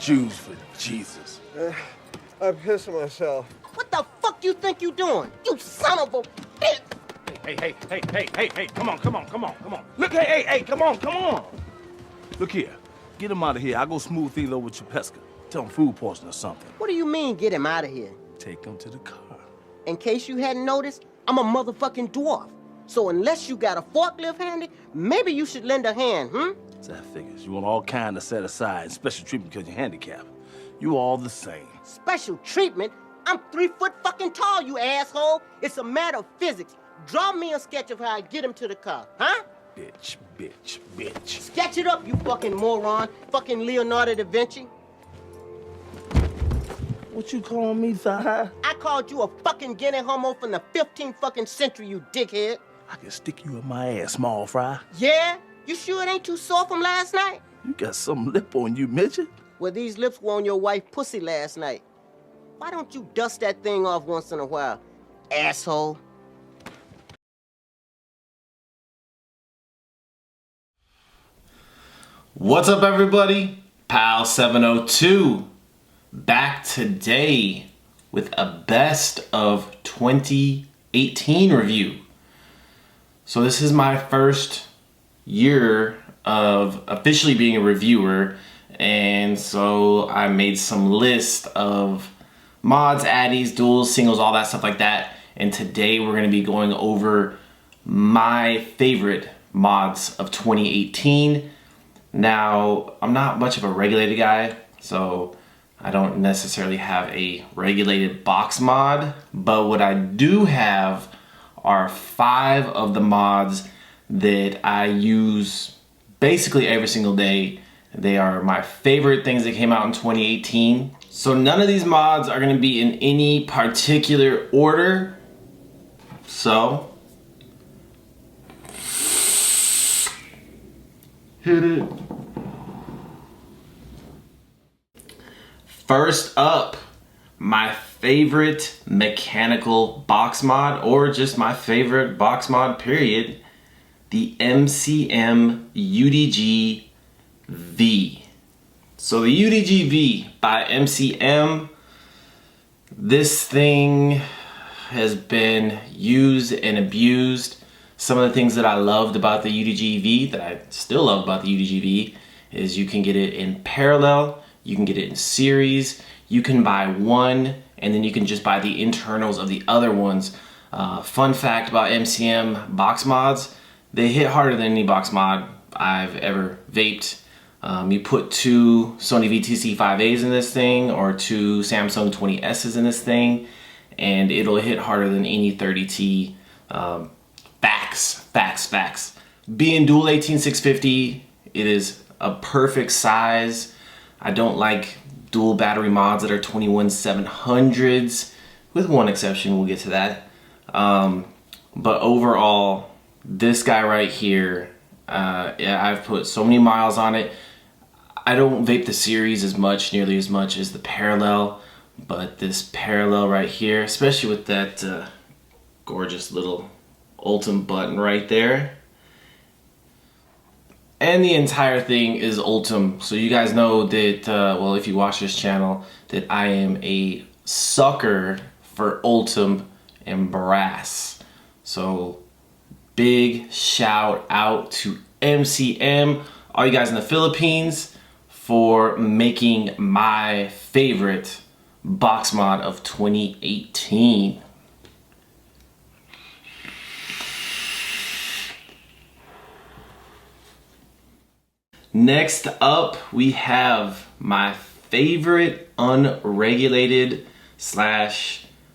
Jews for Jesus. I'm pissing myself. What the fuck you think you doing? You son of a bitch! Hey, come on. Look, hey, come on. Look here, get him out of here. I'll go smooth things over with Chapeska. Tell him food poisoning or something. What do you mean, get him out of here? Take him to the car. In case you hadn't noticed, I'm a motherfucking dwarf. So unless you got a forklift handy, maybe you should lend a hand, So that figures. You want all kind of set aside and special treatment because you're handicapped. You all the same. Special treatment? I'm 3 foot fucking tall, you asshole. It's a matter of physics. Draw me a sketch of how I get him to the car, huh? Bitch. Sketch it up, you fucking moron. Fucking Leonardo da Vinci. What you calling me, Zaha? I called you a fucking guinea homo from the 15th fucking century, you dickhead. I can stick you in my ass, small fry. Yeah? You sure it ain't too sore from last night? You got some lip on you, midget. Well, these lips were on your wife's pussy last night. Why don't you dust that thing off once in a while, asshole? What's up, everybody? Pal 702 back today with a best of 2018 review. So this is my first year of officially being a reviewer, and so I made some list of mods, addies, duals, singles, all that stuff like that. And today we're going to be going over my favorite mods of 2018. Now, I'm not much of a regulated guy, so I don't necessarily have a regulated box mod, but what I do have are 5 of the mods that I use basically every single day. They are my favorite things that came out in 2018. So none of these mods are going to be in any particular order. So hit it. First up, my favorite mechanical box mod, or just my favorite box mod period, the MCM UDG V. So the UDG V by MCM, this thing has been used and abused. Some of the things that I loved about the UDG V, that I still love about the UDG V, is you can get it in parallel, you can get it in series, you can buy one, and then you can just buy the internals of the other ones. Fun fact about MCM box mods, they hit harder than any box mod I've ever vaped. You put 2 Sony VTC5As in this thing, or 2 Samsung 20Ss in this thing, and it'll hit harder than any 30T. Facts. Being dual 18650, it is a perfect size. I don't like dual battery mods that are 21700s, with one exception, we'll get to that. But overall, this guy right here, yeah, I've put so many miles on it. I don't vape the series nearly as much as the parallel, but this parallel right here, especially with that gorgeous little Ultim button right there. And the entire thing is Ultim, so you guys know that, well, if you watch this channel, that I am a sucker for Ultim and brass. So big shout out to MCM, all you guys in the Philippines, for making my favorite box mod of 2018. Next up, we have my favorite unregulated /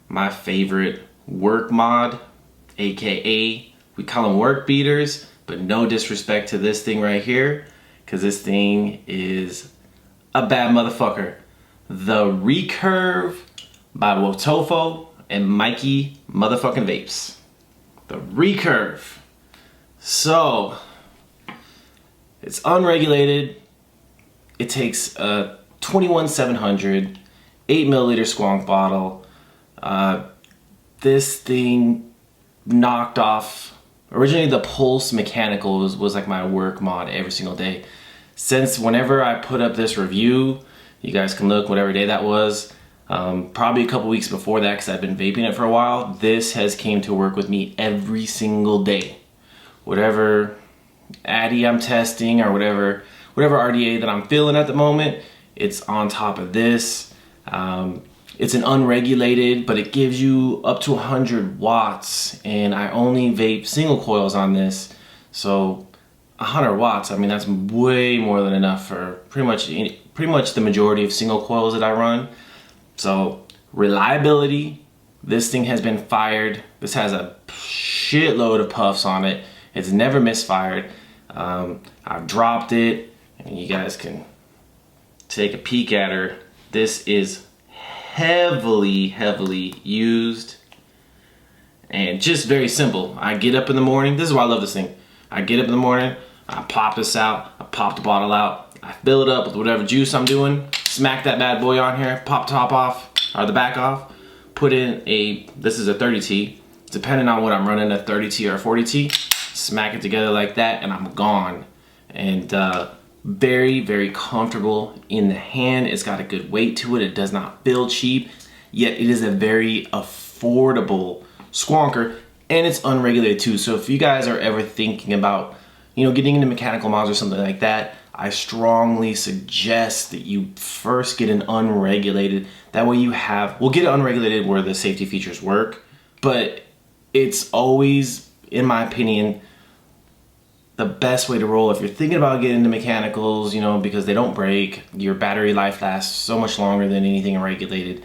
my favorite work mod, aka we call them work beaters, but no disrespect to this thing right here, because this thing is a bad motherfucker. The Recurve by Wotofo and Mikey motherfucking Vapes. The Recurve. So it's unregulated. It takes a 21700 8ml squonk bottle. This thing knocked off. Originally, the Pulse Mechanical was like my work mod every single day. Since whenever I put up this review, You guys can look whatever day that was. Probably a couple weeks before that, because I've been vaping it for a while. This has came to work with me every single day. Whatever addy I'm testing or whatever RDA that I'm feeling at the moment, it's on top of this. It's an unregulated, but it gives you up to 100 watts, and I only vape single coils on this. So 100 watts, I mean, that's way more than enough for pretty much the majority of single coils that I run. So reliability, this thing has been fired. This has a shitload of puffs on it. It's never misfired. I've dropped it, and you guys can take a peek at her. This is heavily used, and just very simple. I get up in the morning. This is why I love this thing. I get up in the morning, I pop this out, I pop the bottle out, I fill it up with whatever juice I'm doing, smack that bad boy on here, pop top off, or the back off, put in this is a 30T, depending on what I'm running, a 30T or a 40T, smack it together like that, and I'm gone. And very comfortable in the hand. It's got a good weight to it. It does not feel cheap, yet it is a very affordable squonker, and it's unregulated too. So if you guys are ever thinking about, you know, getting into mechanical mods or something like that, I strongly suggest that you first get an unregulated. That way you have, we'll get it unregulated where the safety features work, but it's always, in my opinion, the best way to roll if you're thinking about getting into mechanicals, you know, because they don't break. Your battery life lasts so much longer than anything regulated.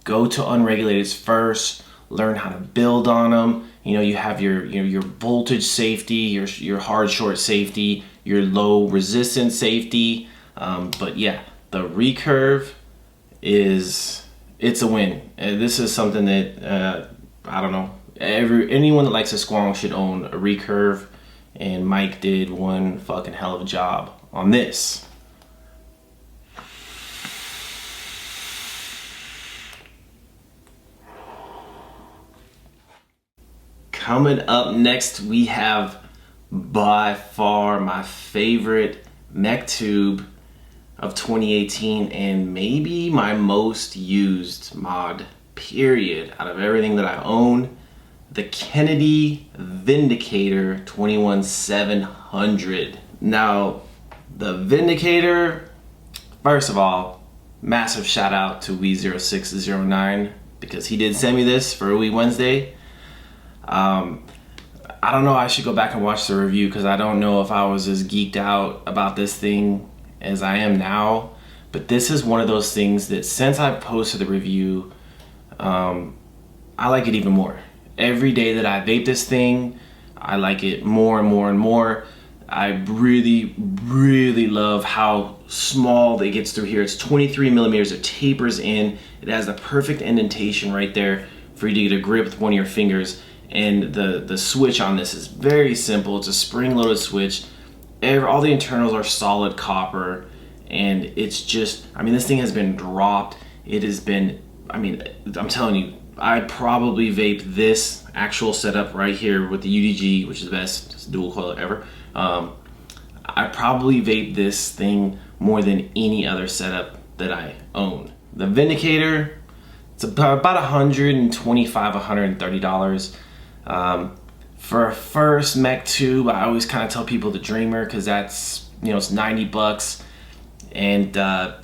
Go to unregulateds first, learn how to build on them. You know, you have your voltage safety, your hard short safety, your low resistance safety. But yeah, the recurve it's a win. This is something that I don't know, anyone that likes a squonk should own a recurve. And Mike did one fucking hell of a job on this. Coming up next, we have by far my favorite mech tube of 2018, and maybe my most used mod, period, out of everything that I own. The Kennedy Vindicator 21700. Now, the Vindicator, first of all, massive shout out to We0609 because he did send me this for a Wee Wednesday. I don't know, I should go back and watch the review because I don't know if I was as geeked out about this thing as I am now. But this is one of those things that since I've posted the review, I like it even more. Every day that I vape this thing, I like it more and more and more. I really love how small it gets through here. It's 23 millimeters, it tapers in. It has the perfect indentation right there for you to get a grip with one of your fingers. And the switch on this is very simple. It's a spring-loaded switch. All the internals are solid copper. And it's just, I mean, this thing has been dropped. It has been, I mean, I'm telling you, I'd probably vape this actual setup right here with the UDG, which is the best dual coil ever. I probably vape this thing more than any other setup that I own. The Vindicator, it's about $125, $130. For a first mech tube, I always kind of tell people the Dreamer because that's, you know, it's 90 bucks. And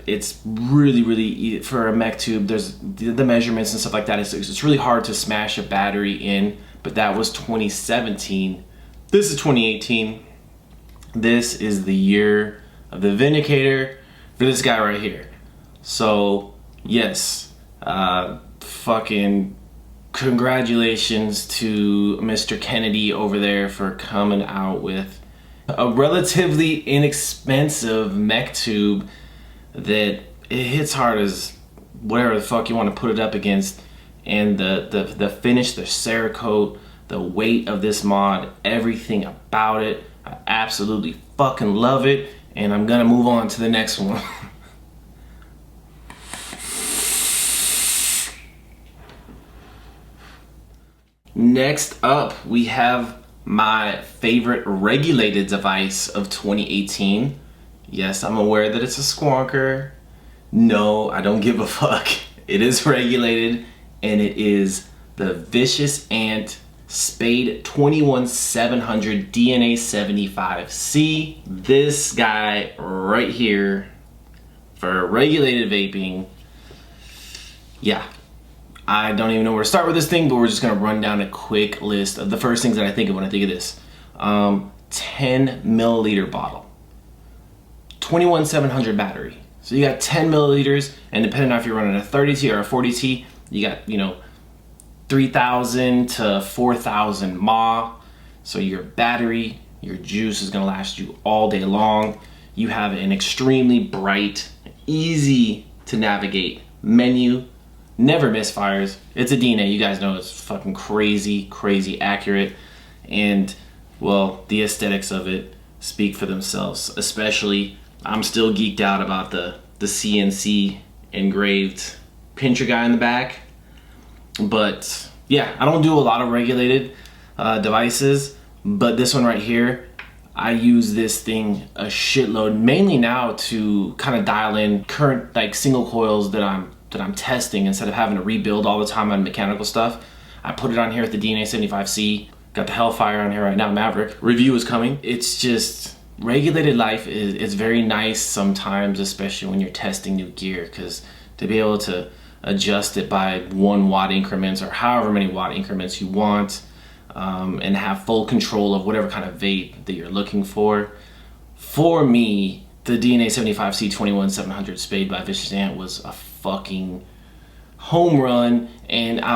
it's really for a mech tube, there's the measurements and stuff like that. It's really hard to smash a battery in, but that was 2017. This is 2018. This is the year of the Vindicator for this guy right here. So yes, fucking congratulations to Mr. Kennedy over there for coming out with a relatively inexpensive mech tube that it hits hard as whatever the fuck you want to put it up against, and the finish, the Cerakote, the weight of this mod, everything about it, I absolutely fucking love it, and I'm gonna move on to the next one. Next up, we have my favorite regulated device of 2018. Yes, I'm aware that it's a squonker. No, I don't give a fuck. It is regulated, and it is the Vicious Ant Spade 21700 DNA 75C. This guy right here for regulated vaping. Yeah, I don't even know where to start with this thing, but we're just gonna run down a quick list of the first things that I think of when I think of this. 10 milliliter bottle, 21700 battery. So you got 10 milliliters, and depending on if you're running a 30T or a 40T, you got, 3,000 to 4,000 mAh. So your battery, your juice is gonna last you all day long. You have an extremely bright, easy to navigate menu, never misfires. It's a DNA, you guys know it's fucking crazy, crazy accurate. And well, the aesthetics of it speak for themselves. Especially, I'm still geeked out about the CNC engraved pincher guy in the back. But yeah, I don't do a lot of regulated devices, but this one right here, I use this thing a shitload, mainly now to kind of dial in current like single coils that I'm testing instead of having to rebuild all the time on mechanical stuff. I put it on here with the DNA 75C. Got the Hellfire on here right now, Maverick. Review is coming. It's just, regulated life is very nice sometimes, especially when you're testing new gear, because to be able to adjust it by 1 watt increments or however many watt increments you want, and have full control of whatever kind of vape that you're looking for. For me, the DNA 75C 21700 Spade by Vicious Ant was a fucking home run, and I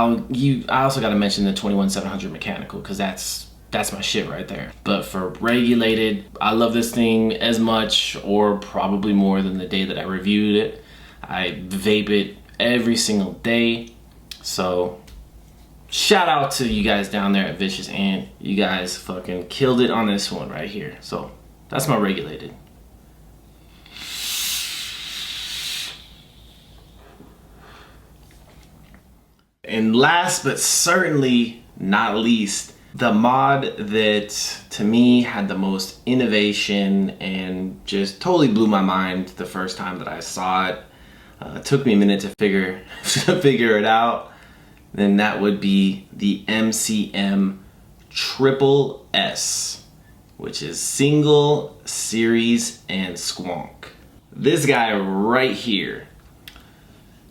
also got to mention the 21700 mechanical, because that's my shit right there. But for regulated, I love this thing as much or probably more than the day that I reviewed it. I vape it every single day. So shout out to you guys down there at Vicious Ant. You guys fucking killed it on this one right here. So that's my regulated. And last but certainly not least, the mod that to me had the most innovation and just totally blew my mind the first time that I saw it. It took me a minute to figure it out. Then that would be the MCM Triple S, which is single, series, and squonk. This guy right here.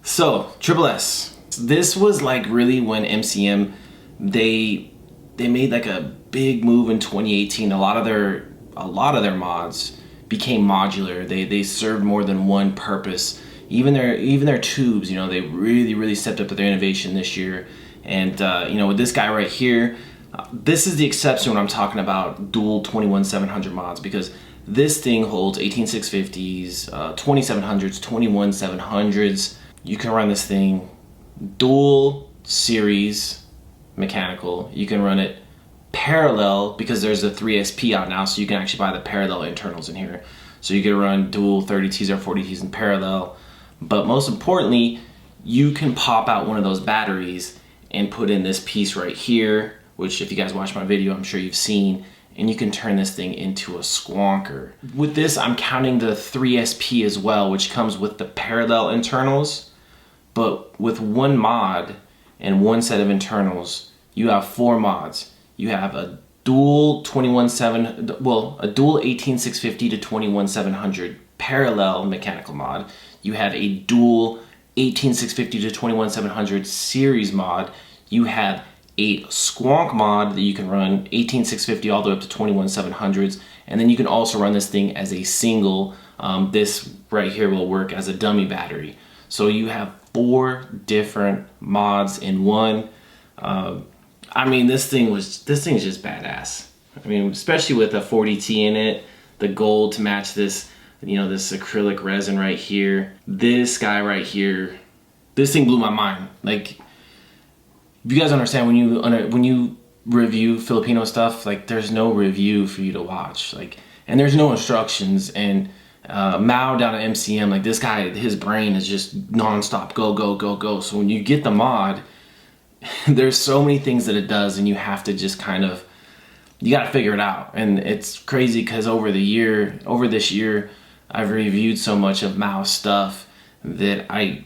So, Triple S. This was like really when MCM, they made like a big move in 2018. A lot of their mods became modular. They served more than one purpose. Even their tubes, they really stepped up their innovation this year. And with this guy right here, this is the exception when I'm talking about dual 21700 mods, because this thing holds 18650s, 2700s, 21700s. You can run this thing dual series mechanical. You can run it parallel, because there's a 3SP out now, so you can actually buy the parallel internals in here. So you can run dual 30Ts or 40Ts in parallel. But most importantly, you can pop out one of those batteries and put in this piece right here, which if you guys watch my video, I'm sure you've seen, and you can turn this thing into a squonker. With this, I'm counting the 3SP as well, which comes with the parallel internals. But with one mod and one set of internals, you have 4 mods. You have a dual 18650 to 21700 parallel mechanical mod. You have a dual 18650 to 21700 series mod. You have a squonk mod that you can run 18650 all the way up to 21700s, and then you can also run this thing as a single. This right here will work as a dummy battery. So you have 4 different mods in one. I mean, this thing is just badass. I mean, especially with a 40T in it, the gold to match this, this acrylic resin right here. This guy right here, this thing blew my mind. Like, you guys understand when you review Filipino stuff, like there's no review for you to watch, like, and there's no instructions. And Mao down at MCM, like this guy, his brain is just nonstop go go go go. So when you get the mod, there's so many things that it does, and you have to just kind of, you got to figure it out. And it's crazy because over this year, I've reviewed so much of Mao's stuff that I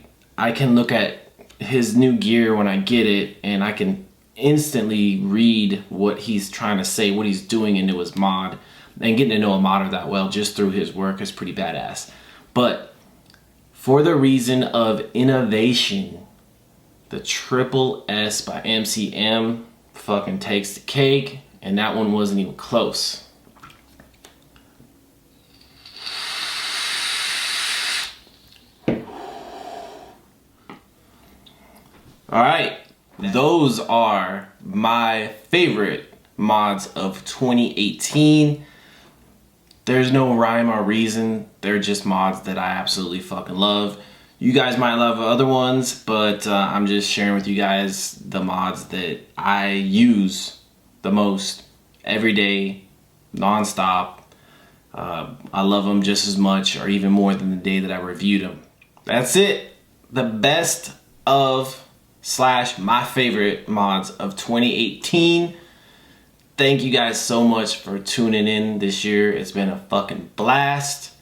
can look at his new gear when I get it, and I can instantly read what he's trying to say, what he's doing into his mod. And getting to know a modder that well just through his work is pretty badass. But for the reason of innovation, the Triple S by MCM fucking takes the cake, and that one wasn't even close. Alright, those are my favorite mods of 2018. There's no rhyme or reason, they're just mods that I absolutely fucking love. You guys might love other ones, but I'm just sharing with you guys the mods that I use the most every day, non-stop. I love them just as much or even more than the day that I reviewed them. That's it. The best of / my favorite mods of 2018. Thank you guys so much for tuning in this year. It's been a fucking blast.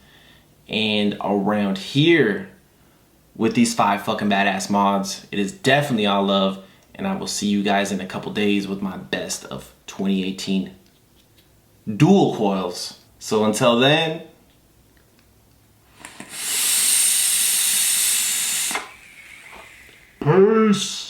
And around here with these 5 fucking badass mods, it is definitely all love. And I will see you guys in a couple days with my best of 2018 dual coils. So until then, peace.